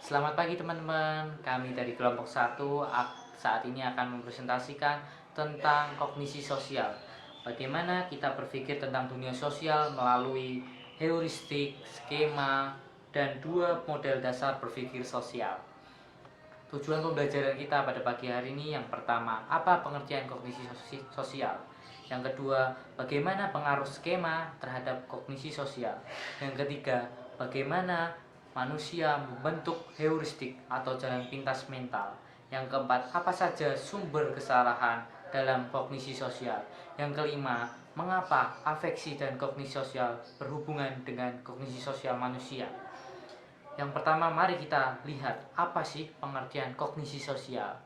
Selamat pagi teman-teman, kami dari kelompok 1 saat ini akan mempresentasikan tentang kognisi sosial. Bagaimana kita berpikir tentang dunia sosial melalui heuristik, skema, dan dua model dasar berpikir sosial. Tujuan pembelajaran kita pada pagi hari ini yang pertama, apa pengertian kognisi sosial? Yang kedua, bagaimana pengaruh skema terhadap kognisi sosial? Yang ketiga, bagaimana manusia membentuk heuristik atau jalan pintas mental? Yang keempat, apa saja sumber kesalahan dalam kognisi sosial? Yang kelima, mengapa afeksi dan kognisi sosial berhubungan dengan kognisi sosial manusia? Yang pertama, mari kita lihat apa sih pengertian kognisi sosial.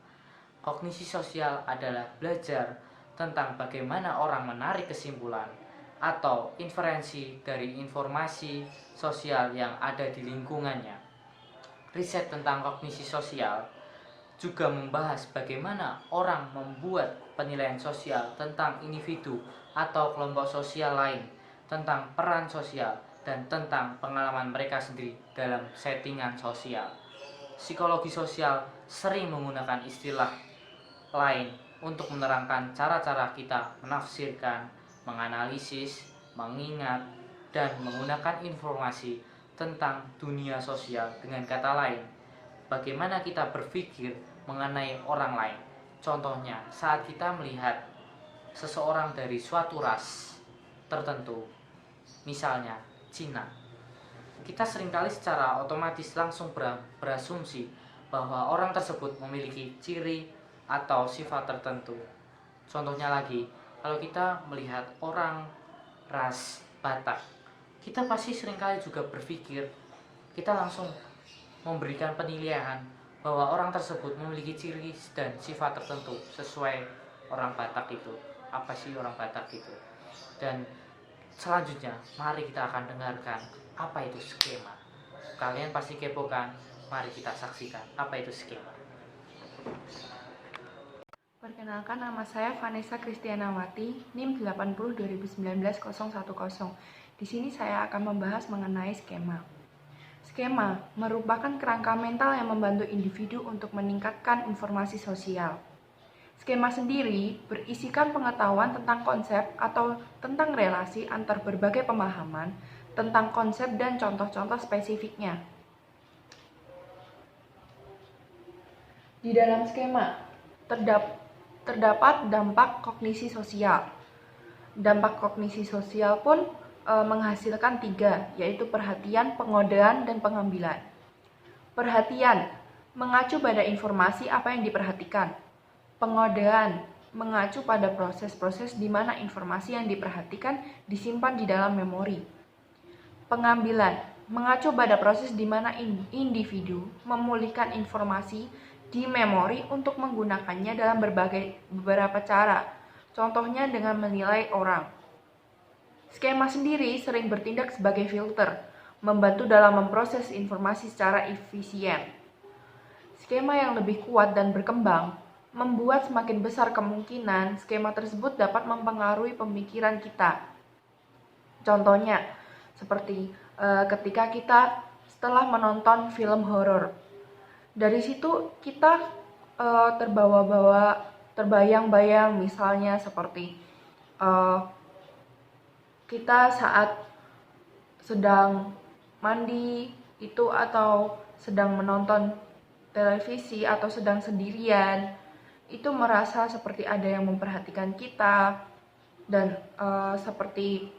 Kognisi sosial adalah belajar tentang bagaimana orang menarik kesimpulan atau inferensi dari informasi sosial yang ada di lingkungannya. Riset tentang kognisi sosial juga membahas bagaimana orang membuat penilaian sosial tentang individu atau kelompok sosial lain, tentang peran sosial, dan tentang pengalaman mereka sendiri dalam settingan sosial. Psikologi sosial sering menggunakan istilah lain untuk menerangkan cara-cara kita menafsirkan, menganalisis, mengingat, dan menggunakan informasi tentang dunia sosial. Dengan kata lain, bagaimana kita berpikir mengenai orang lain. Contohnya, saat kita melihat seseorang dari suatu ras tertentu, misalnya Cina, kita seringkali secara otomatis langsung berasumsi bahwa orang tersebut memiliki ciri atau sifat tertentu. Contohnya lagi, kalau kita melihat orang ras Batak, kita pasti seringkali juga berpikir, kita langsung memberikan penilaian bahwa orang tersebut memiliki ciri dan sifat tertentu sesuai orang Batak itu. Apa sih orang Batak itu? Dan selanjutnya, mari kita akan dengarkan apa itu skema. Kalian pasti kepo kan? Mari kita saksikan apa itu skema. Perkenalkan, nama saya Vanessa Kristianawati, NIM 80 2019 010. Di sini saya akan membahas mengenai skema. Skema merupakan kerangka mental yang membantu individu untuk meningkatkan informasi sosial. Skema sendiri berisikan pengetahuan tentang konsep atau tentang relasi antar berbagai pemahaman tentang konsep dan contoh-contoh spesifiknya. Di dalam skema terdapat dampak kognisi sosial. Dampak kognisi sosial pun menghasilkan 3, yaitu perhatian, pengodean, dan pengambilan. Perhatian mengacu pada informasi apa yang diperhatikan. Pengodean mengacu pada proses-proses di mana informasi yang diperhatikan disimpan di dalam memori. Pengambilan mengacu pada proses di mana individu memulihkan informasi di memori untuk menggunakannya dalam beberapa cara. Contohnya dengan menilai orang. Skema sendiri sering bertindak sebagai filter, membantu dalam memproses informasi secara efisien. Skema yang lebih kuat dan berkembang membuat semakin besar kemungkinan skema tersebut dapat mempengaruhi pemikiran kita. Contohnya, seperti ketika kita setelah menonton film horor. Dari situ kita terbayang-bayang, misalnya seperti kita saat sedang mandi itu atau sedang menonton televisi atau sedang sendirian, itu merasa seperti ada yang memperhatikan kita dan seperti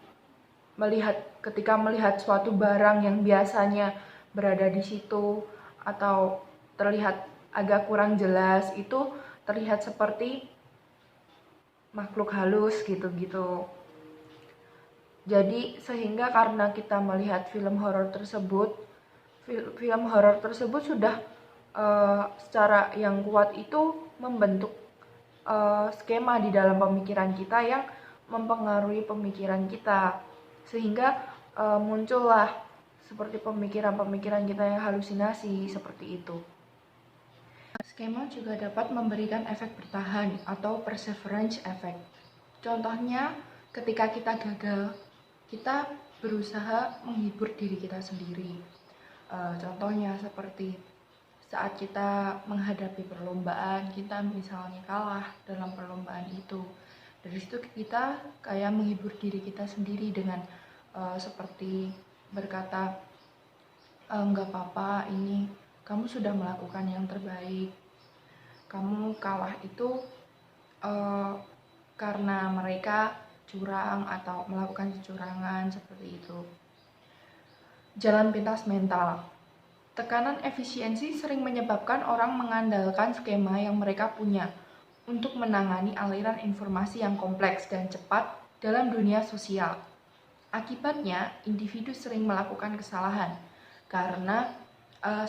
ketika melihat suatu barang yang biasanya berada di situ atau terlihat agak kurang jelas, itu terlihat seperti makhluk halus gitu-gitu. Jadi sehingga karena kita melihat film horor tersebut sudah secara yang kuat itu membentuk skema di dalam pemikiran kita yang mempengaruhi pemikiran kita, sehingga muncullah seperti pemikiran-pemikiran kita yang halusinasi seperti itu. Skema juga dapat memberikan efek bertahan atau perseverance effect. Contohnya, ketika kita gagal, kita berusaha menghibur diri kita sendiri. Contohnya seperti saat kita menghadapi perlombaan, kita misalnya kalah dalam perlombaan itu. Dari situ kita kayak menghibur diri kita sendiri dengan seperti berkata, nggak apa-apa, ini kamu sudah melakukan yang terbaik. Kamu kalah itu karena mereka curang atau melakukan kecurangan seperti itu. Jalan pintas mental. Tekanan efisiensi sering menyebabkan orang mengandalkan skema yang mereka punya untuk menangani aliran informasi yang kompleks dan cepat dalam dunia sosial. Akibatnya, individu sering melakukan kesalahan karena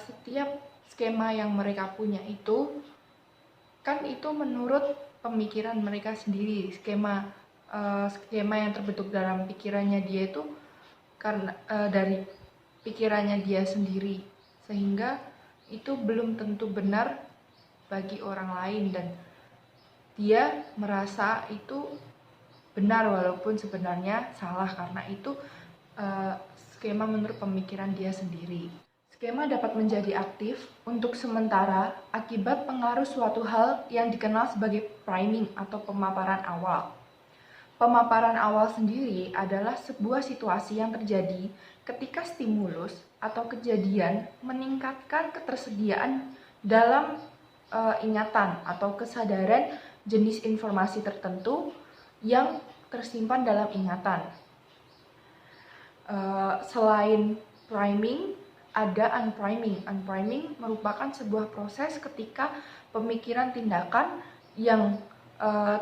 setiap skema yang mereka punya itu kan itu menurut pemikiran mereka sendiri. Skema yang terbentuk dalam pikirannya dia itu karena dari pikirannya dia sendiri, sehingga itu belum tentu benar bagi orang lain dan dia merasa itu benar walaupun sebenarnya salah karena itu skema menurut pemikiran dia sendiri. Skema dapat menjadi aktif untuk sementara akibat pengaruh suatu hal yang dikenal sebagai priming atau pemaparan awal. Pemaparan awal sendiri adalah sebuah situasi yang terjadi ketika stimulus atau kejadian meningkatkan ketersediaan dalam ingatan atau kesadaran jenis informasi tertentu yang tersimpan dalam ingatan. Selain priming, ada unpriming. Unpriming merupakan sebuah proses ketika pemikiran tindakan yang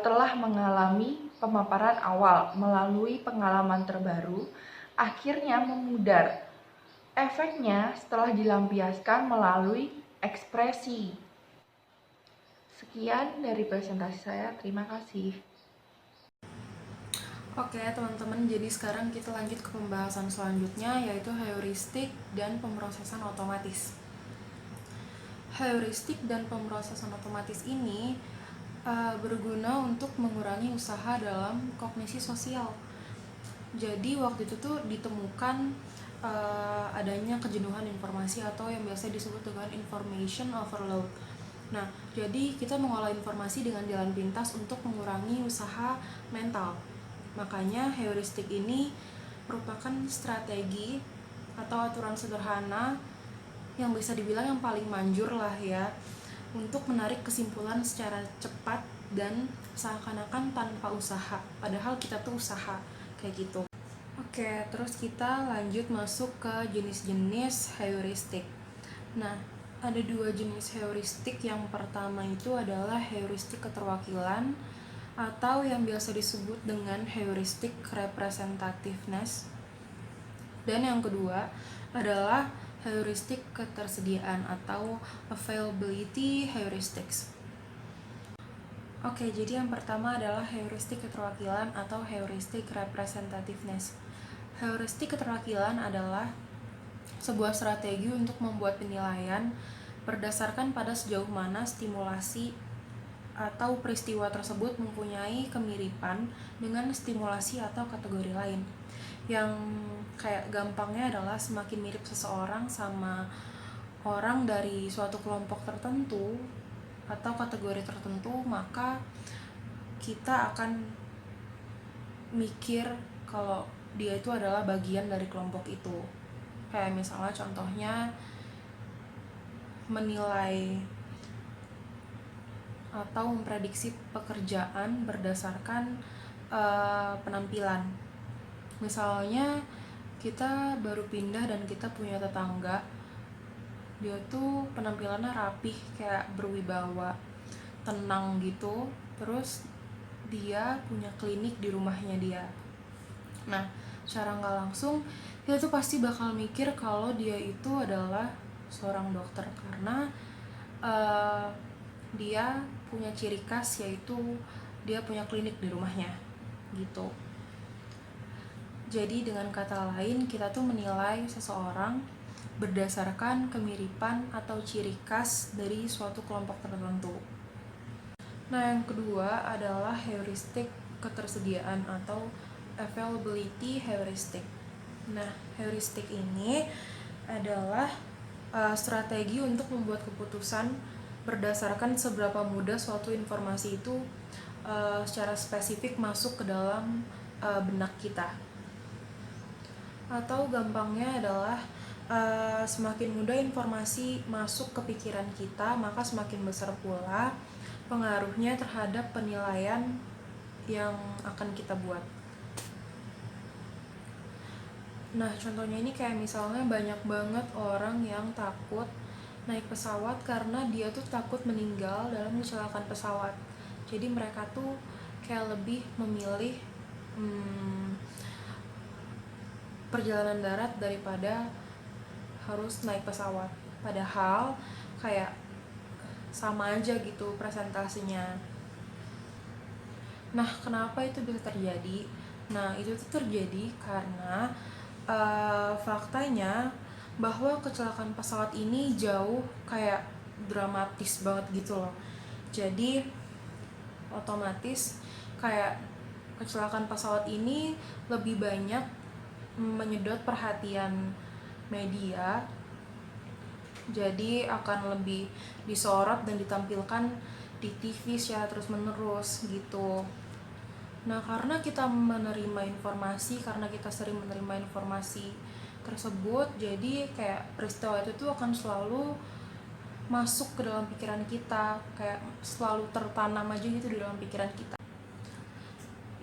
telah mengalami pemaparan awal melalui pengalaman terbaru akhirnya memudar. Efeknya setelah dilampiaskan melalui ekspresi. Sekian dari presentasi saya, terima kasih. Oke teman-teman, jadi sekarang kita lanjut ke pembahasan selanjutnya, yaitu heuristik dan pemrosesan otomatis. Heuristik dan pemrosesan otomatis ini berguna untuk mengurangi usaha dalam kognisi sosial. Jadi waktu itu tuh ditemukan adanya kejenuhan informasi atau yang biasa disebut dengan information overload. Nah, jadi kita mengolah informasi dengan jalan pintas untuk mengurangi usaha mental. Makanya heuristik ini merupakan strategi atau aturan sederhana yang bisa dibilang yang paling manjur lah ya, untuk menarik kesimpulan secara cepat dan seakan-akan tanpa usaha, padahal kita tuh usaha, kayak gitu. Oke, terus kita lanjut masuk ke jenis-jenis heuristik. Nah, ada dua jenis heuristik. Yang pertama itu adalah heuristik keterwakilan atau yang biasa disebut dengan heuristik representativeness. Dan yang kedua adalah heuristik ketersediaan atau availability heuristics. Oke, jadi yang pertama adalah heuristik keterwakilan atau heuristik representativeness. Heuristik keterwakilan adalah sebuah strategi untuk membuat penilaian berdasarkan pada sejauh mana stimulasi atau peristiwa tersebut mempunyai kemiripan dengan stimulasi atau kategori lain. Yang kayak gampangnya adalah semakin mirip seseorang sama orang dari suatu kelompok tertentu atau kategori tertentu, maka kita akan mikir kalau dia itu adalah bagian dari kelompok itu. Kayak misalnya contohnya menilai atau memprediksi pekerjaan berdasarkan penampilan. Misalnya kita baru pindah dan kita punya tetangga, dia tuh penampilannya rapih, kayak berwibawa, tenang gitu, terus dia punya klinik di rumahnya dia. Nah, secara nggak langsung kita tuh pasti bakal mikir kalau dia itu adalah seorang dokter karena dia punya ciri khas, yaitu dia punya klinik di rumahnya gitu. Jadi dengan kata lain, kita tuh menilai seseorang berdasarkan kemiripan atau ciri khas dari suatu kelompok tertentu. Nah, yang kedua adalah heuristik ketersediaan atau availability heuristic. Nah, heuristik ini adalah strategi untuk membuat keputusan berdasarkan seberapa mudah suatu informasi itu secara spesifik masuk ke dalam benak kita. Atau gampangnya adalah semakin mudah informasi masuk ke pikiran kita, maka semakin besar pula pengaruhnya terhadap penilaian yang akan kita buat. Nah, contohnya ini kayak misalnya banyak banget orang yang takut naik pesawat karena dia tuh takut meninggal dalam kecelakaan pesawat. Jadi mereka tuh kayak lebih memilih perjalanan darat daripada harus naik pesawat. Padahal kayak sama aja gitu presentasinya. Nah, kenapa itu bisa terjadi? Nah, itu tuh terjadi karena faktanya bahwa kecelakaan pesawat ini jauh kayak dramatis banget gitu loh. Jadi otomatis kayak kecelakaan pesawat ini lebih banyak menyedot perhatian media, jadi akan lebih disorot dan ditampilkan di TV secara terus menerus gitu. Nah, karena kita sering menerima informasi tersebut, jadi kayak peristiwa itu tuh akan selalu masuk ke dalam pikiran kita, kayak selalu tertanam aja gitu di dalam pikiran kita.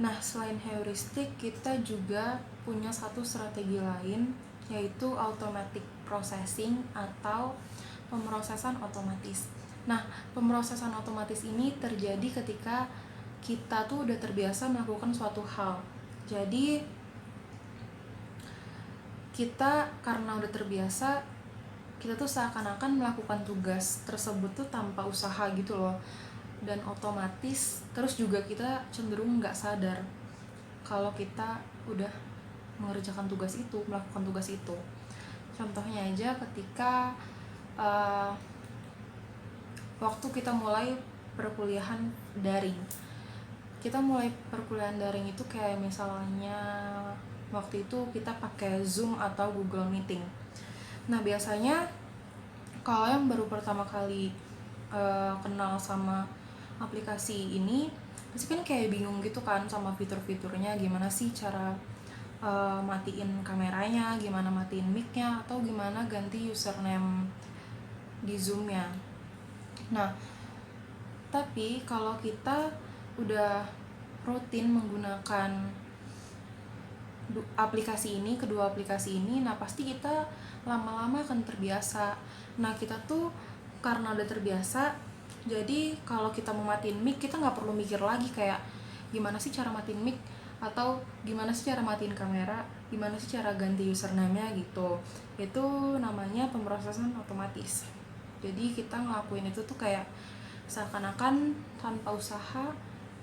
Nah, selain heuristik, kita juga punya satu strategi lain, yaitu automatic processing atau pemrosesan otomatis. Nah, pemrosesan otomatis ini terjadi ketika kita tuh udah terbiasa melakukan suatu hal. Jadi kita karena udah terbiasa, kita tuh seakan-akan melakukan tugas tersebut tuh tanpa usaha gitu loh. Dan otomatis terus juga kita cenderung nggak sadar kalau kita udah mengerjakan tugas itu, melakukan tugas itu. Contohnya aja ketika waktu kita mulai perkuliahan daring. Kita mulai perkuliahan daring itu kayak misalnya waktu itu kita pakai Zoom atau Google Meeting. Nah, biasanya kalau yang baru pertama kali kenal sama aplikasi ini, pasti kan kayak bingung gitu kan sama fitur-fiturnya, gimana sih cara matiin kameranya, gimana matiin mic-nya, atau gimana ganti username di Zoom-nya. Nah, tapi kalau kita udah rutin menggunakan kedua aplikasi ini, nah pasti kita lama-lama akan terbiasa. Nah, kita tuh karena udah terbiasa, jadi kalau kita mau matiin mic, kita nggak perlu mikir lagi kayak gimana sih cara matiin mic, atau gimana sih cara matiin kamera, gimana sih cara ganti username-nya gitu. Itu namanya pemrosesan otomatis. Jadi kita ngelakuin itu tuh kayak seakan-akan tanpa usaha,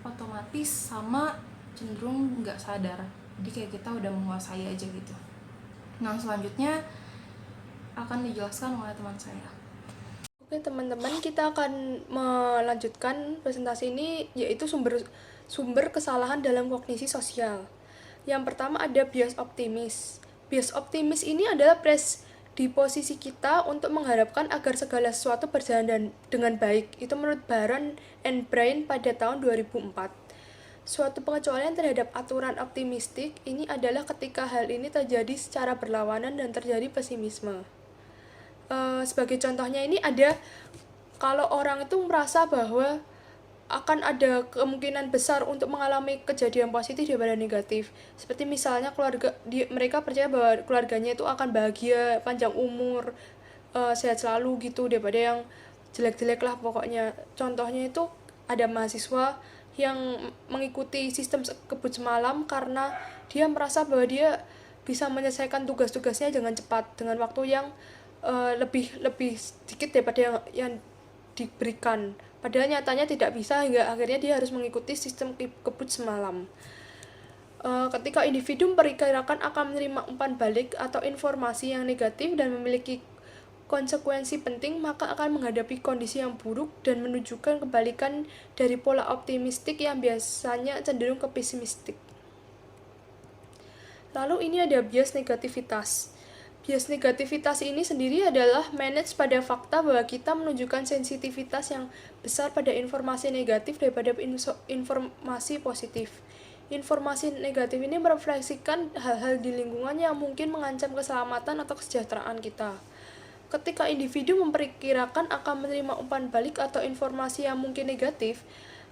otomatis, sama cenderung nggak sadar. Jadi kayak kita udah menguasai aja gitu. Nah, selanjutnya akan dijelaskan oleh teman saya. Oke teman-teman, kita akan melanjutkan presentasi ini, yaitu sumber kesalahan dalam kognisi sosial. Yang pertama ada bias optimis. Bias optimis ini adalah di posisi kita untuk mengharapkan agar segala sesuatu berjalan dengan baik. Itu menurut Baron and Brain pada tahun 2004. Suatu pengecualian terhadap aturan optimistik ini adalah ketika hal ini terjadi secara berlawanan dan terjadi pesimisme. Sebagai contohnya ini ada kalau orang itu merasa bahwa akan ada kemungkinan besar untuk mengalami kejadian positif daripada negatif. Seperti misalnya mereka percaya bahwa keluarganya itu akan bahagia, panjang umur, sehat selalu gitu, daripada yang jelek-jelek lah pokoknya. Contohnya itu ada mahasiswa yang mengikuti sistem kebut semalam karena dia merasa bahwa dia bisa menyelesaikan tugas-tugasnya dengan cepat, dengan waktu yang lebih sedikit daripada yang diberikan. Padahal nyatanya tidak bisa, hingga akhirnya dia harus mengikuti sistem kebut semalam. Ketika individu memperkirakan akan menerima umpan balik atau informasi yang negatif dan memiliki konsekuensi penting, maka akan menghadapi kondisi yang buruk dan menunjukkan kebalikan dari pola optimistik yang biasanya cenderung ke pesimistik. Lalu ini ada bias negativitas. Bias negativitas ini sendiri adalah manage pada fakta bahwa kita menunjukkan sensitivitas yang besar pada informasi negatif daripada informasi positif. Informasi negatif ini merefleksikan hal-hal di lingkungan yang mungkin mengancam keselamatan atau kesejahteraan kita. Ketika individu memperkirakan akan menerima umpan balik atau informasi yang mungkin negatif,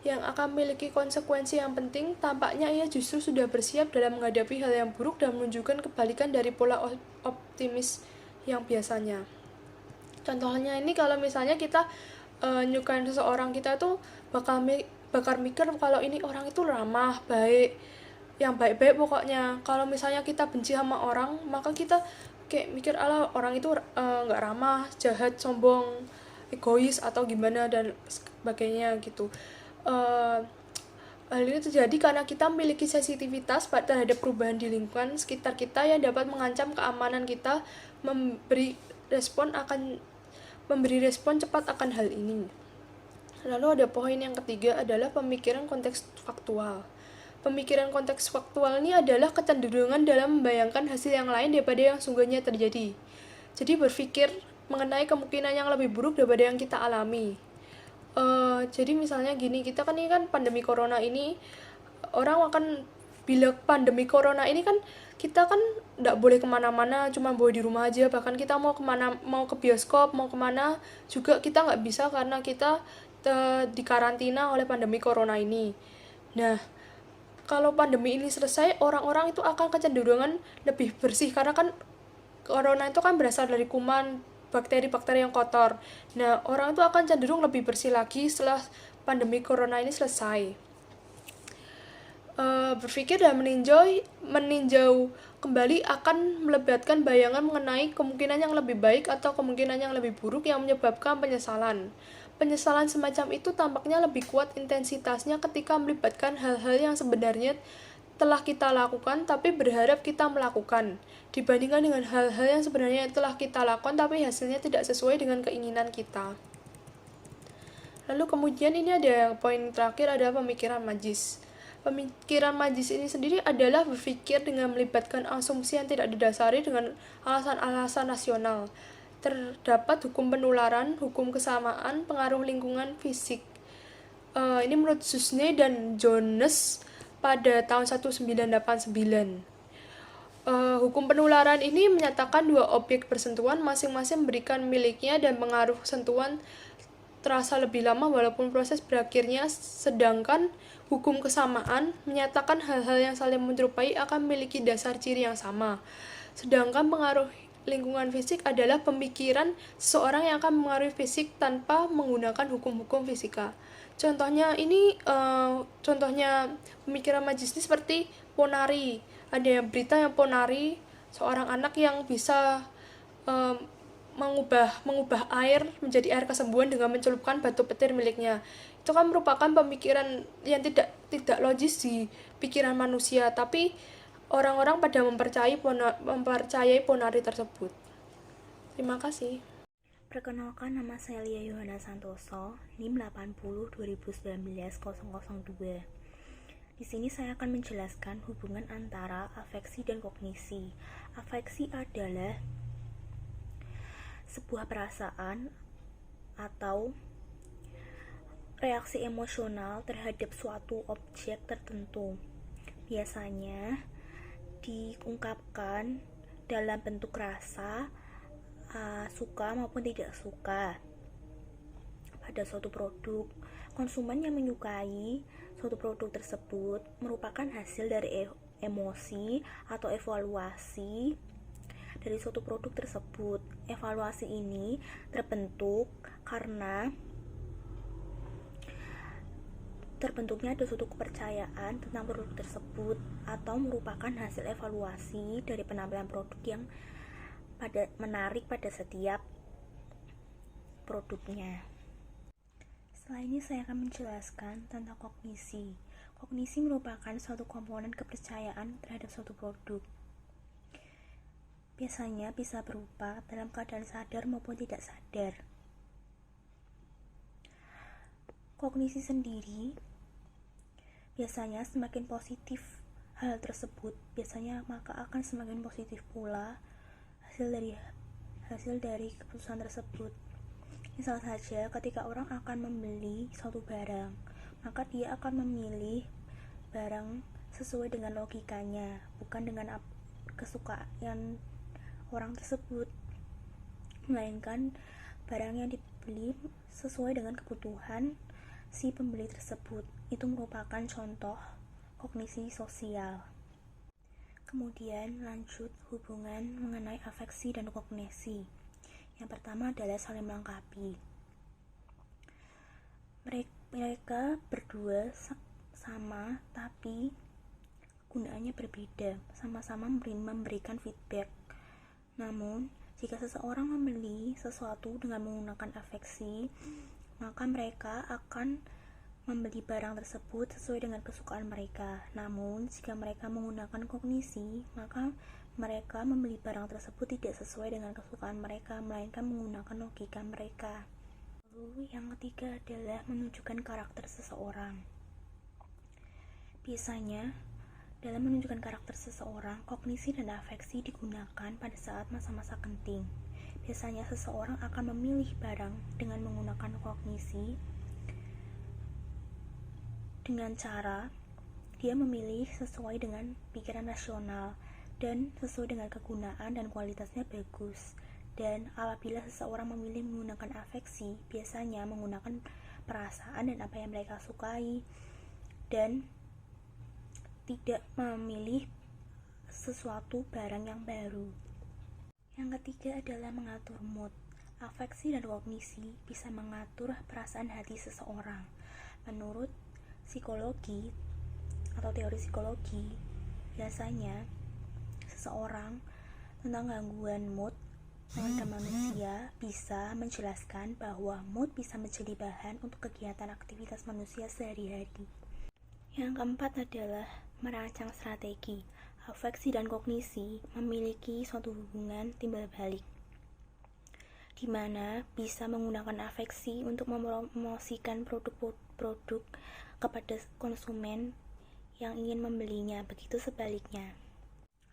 yang akan memiliki konsekuensi yang penting, tampaknya ia justru sudah bersiap dalam menghadapi hal yang buruk dan menunjukkan kebalikan dari pola optimis yang biasanya. Contohnya ini kalau misalnya kita nyukain seseorang, kita tuh bakal mikir kalau ini orang itu ramah, baik, yang baik-baik pokoknya. Kalau misalnya kita benci sama orang, maka kita kayak mikir ala orang itu nggak ramah, jahat, sombong, egois atau gimana dan sebagainya gitu. Hal ini terjadi karena kita memiliki sensitivitas terhadap perubahan di lingkungan sekitar kita yang dapat mengancam keamanan kita, memberi respon cepat akan hal ini. Lalu ada poin yang ketiga adalah pemikiran konteks faktual. Pemikiran konteks faktual ini adalah kecenderungan dalam membayangkan hasil yang lain daripada yang sungguhnya terjadi. Jadi berpikir mengenai kemungkinan yang lebih buruk daripada yang kita alami. Jadi misalnya gini, kita kan ini kan pandemi corona ini, orang akan bila pandemi corona ini kan kita kan nggak boleh kemana-mana, cuma boleh di rumah aja. Bahkan kita mau kemana, mau ke bioskop, mau kemana juga kita nggak bisa karena kita dikarantina oleh pandemi corona ini. Nah, kalau pandemi ini selesai, orang-orang itu akan kecenderungan lebih bersih karena kan corona itu kan berasal dari kuman, bakteri-bakteri yang kotor. Nah, orang itu akan cenderung lebih bersih lagi setelah pandemi corona ini selesai. Berpikir dan meninjau kembali akan melebatkan bayangan mengenai kemungkinan yang lebih baik atau kemungkinan yang lebih buruk yang menyebabkan penyesalan. Penyesalan semacam itu tampaknya lebih kuat intensitasnya ketika melibatkan hal-hal yang sebenarnya telah kita lakukan tapi berharap kita melakukan, dibandingkan dengan hal-hal yang sebenarnya telah kita lakukan tapi hasilnya tidak sesuai dengan keinginan kita. Lalu kemudian ini ada poin terakhir, ada pemikiran magis. Pemikiran magis ini sendiri adalah berpikir dengan melibatkan asumsi yang tidak didasari dengan alasan-alasan rasional. Terdapat hukum penularan, hukum kesamaan, pengaruh lingkungan fisik. Ini menurut Susney dan Jones pada tahun 1989. Hukum penularan ini menyatakan dua objek bersentuhan masing-masing memberikan miliknya dan pengaruh sentuhan terasa lebih lama walaupun proses berakhirnya, sedangkan hukum kesamaan menyatakan hal-hal yang saling menyerupai akan memiliki dasar ciri yang sama. Sedangkan pengaruh lingkungan fisik adalah pemikiran seseorang yang akan mengaruhi fisik tanpa menggunakan hukum-hukum fisika. Contohnya pemikiran magis ini seperti ponari. Ada berita yang ponari, seorang anak yang bisa mengubah air menjadi air kesembuhan dengan mencelupkan batu petir miliknya. Itu kan merupakan pemikiran yang tidak logis di pikiran manusia, tapi orang-orang pada mempercayai ponari tersebut. Terima kasih. Perkenalkan, nama saya Lia Yohana Santoso, NIM 80-2019-002. Di sini saya akan menjelaskan hubungan antara afeksi dan kognisi. Afeksi adalah sebuah perasaan atau reaksi emosional terhadap suatu objek tertentu. Biasanya diungkapkan dalam bentuk rasa, suka maupun tidak suka pada suatu produk. Konsumen yang menyukai suatu produk tersebut merupakan hasil dari emosi atau evaluasi dari suatu produk tersebut. Evaluasi ini terbentuk karena terbentuknya ada suatu kepercayaan tentang produk tersebut atau merupakan hasil evaluasi dari penampilan produk yang menarik pada setiap produknya. Setelah ini saya akan menjelaskan tentang kognisi. Kognisi merupakan suatu komponen kepercayaan terhadap suatu produk. Biasanya bisa berupa dalam keadaan sadar maupun tidak sadar. Kognisi sendiri biasanya semakin positif hal tersebut, biasanya maka akan semakin positif pula hasil dari keputusan tersebut. Misal saja, ketika orang akan membeli suatu barang, maka dia akan memilih barang sesuai dengan logikanya, bukan dengan kesukaan orang tersebut, melainkan barang yang dibeli sesuai dengan kebutuhan si pembeli tersebut. Itu merupakan contoh kognisi sosial. Kemudian lanjut hubungan mengenai afeksi dan kognisi. Yang pertama adalah saling melengkapi. Mereka berdua sama, tapi gunaannya berbeda, sama-sama memberikan feedback. Namun, jika seseorang membeli sesuatu dengan menggunakan afeksi, maka mereka akan membeli barang tersebut sesuai dengan kesukaan mereka. Namun, jika mereka menggunakan kognisi, maka mereka membeli barang tersebut tidak sesuai dengan kesukaan mereka, melainkan menggunakan logika mereka. Lalu yang ketiga adalah menunjukkan karakter seseorang. Biasanya, dalam menunjukkan karakter seseorang, kognisi dan afeksi digunakan pada saat masa-masa genting. Biasanya seseorang akan memilih barang dengan menggunakan kognisi dengan cara dia memilih sesuai dengan pikiran rasional dan sesuai dengan kegunaan dan kualitasnya bagus. Dan apabila seseorang memilih menggunakan afeksi, biasanya menggunakan perasaan dan apa yang mereka sukai, dan tidak memilih sesuatu barang yang baru. Yang ketiga adalah mengatur mood. Afeksi dan kognisi bisa mengatur perasaan hati seseorang. Menurut psikologi atau teori psikologi, biasanya seseorang tentang gangguan mood pada manusia bisa menjelaskan bahwa mood bisa menjadi bahan untuk kegiatan aktivitas manusia sehari-hari. Yang keempat adalah merancang strategi. Afeksi dan kognisi memiliki suatu hubungan timbal balik, di mana bisa menggunakan afeksi untuk mempromosikan produk-produk kepada konsumen yang ingin membelinya, begitu sebaliknya.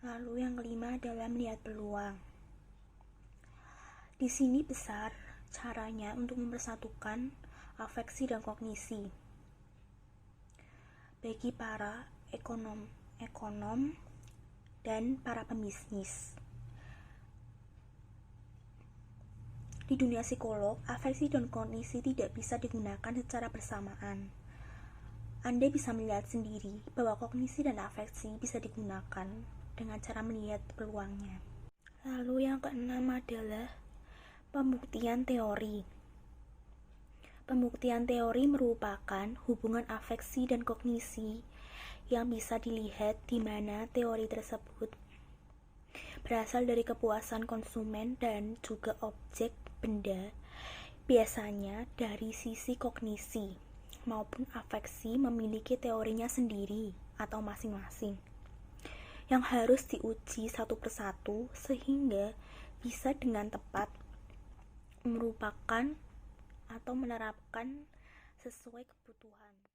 Lalu yang kelima adalah melihat peluang. Di sini besar caranya untuk mempersatukan afeksi dan kognisi bagi para ekonom dan para pembisnis. Di dunia psikolog, afeksi dan kognisi tidak bisa digunakan secara bersamaan. Anda bisa melihat sendiri bahwa kognisi dan afeksi bisa digunakan dengan cara melihat peluangnya. Lalu yang keenam adalah pembuktian teori. Pembuktian teori merupakan hubungan afeksi dan kognisi yang bisa dilihat di mana teori tersebut berasal dari kepuasan konsumen dan juga objek benda, biasanya dari sisi kognisi maupun afeksi memiliki teorinya sendiri atau masing-masing, yang harus diuji satu persatu sehingga bisa dengan tepat merupakan atau menerapkan sesuai kebutuhan.